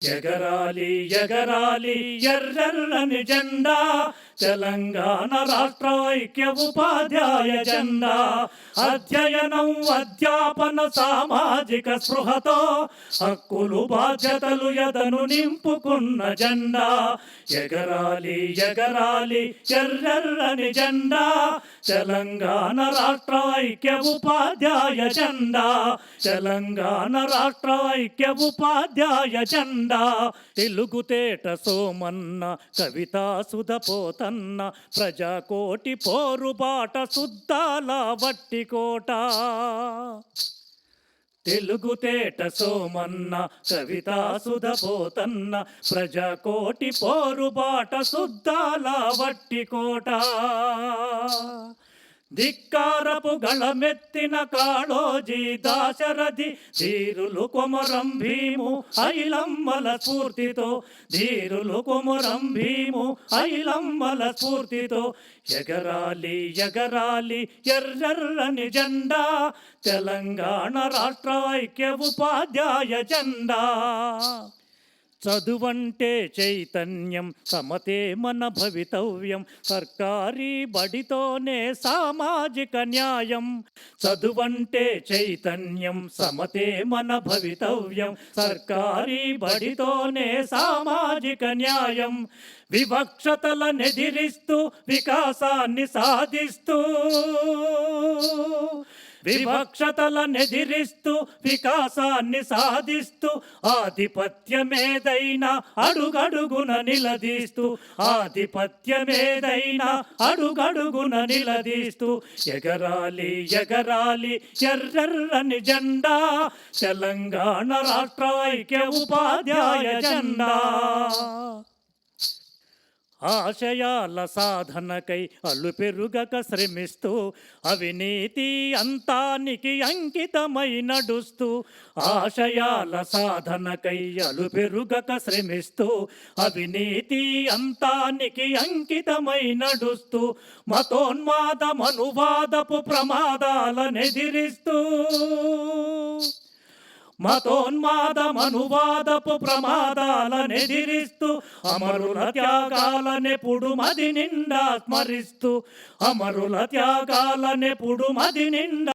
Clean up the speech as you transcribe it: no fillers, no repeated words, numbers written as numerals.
ఎగరాలి ఎగరాలి ఎర్రెర్రని జెండా తెలంగాణ రాష్ట్ర ఐక్య ఉపాధ్యాయ జెండా. అధ్యయనం అధ్యాపన సామాజిక స్పృహతో హక్కులు బాధ్యతలు ఎదను నింపుకున్న జెండా. ఎగరాలి ఎగరాలి ఎర్రెర్రని జెండా తెలంగాణ రాష్ట్ర ఐక్య ఉపాధ్యాయ జెండా. తెలంగాణ రాష్ట్ర ఐక్య ఉపాధ్యాయ జెండా. తెలుగుతేట సోమన్న కవితా సుధపోతన్న ప్రజాకోటి పోరుబాట సుద్దాల వట్టికోట. తెలుగుతేట సోమన్న కవితా సుధపోతన్న ప్రజాకోటి పోరుబాట సుద్దాల వట్టికోట. ధిక్కారపు గళమెత్తిన కాళోజీ దాశరథి ధీరులు కొమరం భీము ఐలమ్మల స్ఫూర్తితో. ధీరులు కొమరం భీము ఐలమ్మల స్ఫూర్తితో. ఎగరాలి ఎగరాలి ఎర్రెర్రని జెండా తెలంగాణ రాష్ట్ర ఐక్య ఉపాధ్యాయ జెండా. చదువంటే చైతన్యం సమతే మన భవితవ్యం సర్కారీ బడితోనే సామాజిక న్యాయం. చదువంటే చైతన్యం సమతే మన భవితవ్యం సర్కారీ బడితోనే సామాజిక న్యాయం. వివక్షతలనెదిరిస్తూ వికాసాన్ని సాధిస్తూ వివక్షతలనెదిరిస్తూ వికాసాన్ని సాధిస్తూ ఆధిపత్యమేదైనా అడుగడుగున నిలదీస్తూ ఆధిపత్యమేదైనా అడుగడుగున నిలదీస్తూ. ఎగరాలి ఎగరాలి ఎర్రెర్రని జెండా తెలంగాణ రాష్ట్ర ఐక్య ఉపాధ్యాయ జెండా. ఆశయాల సాధనకై అలుపెరుగక శ్రమిస్తూ అవినీతి అంతానికి అంకితమై నడుస్తూ. ఆశయాల సాధనకై అలుపెరుగక శ్రమిస్తూ అవినీతి అంతానికి అంకితమై నడుస్తూ. మతోన్మాద మనువాదపు ప్రమాదాలనెదిరిస్తూ మతోన్మాద మనువాదపు ప్రమాదాలనెదిరిస్తూ అమరుల త్యాగాలనెప్పుడు మది నిండా స్మరిస్తూ అమరుల త్యాగాలనెప్పుడు మది నిండా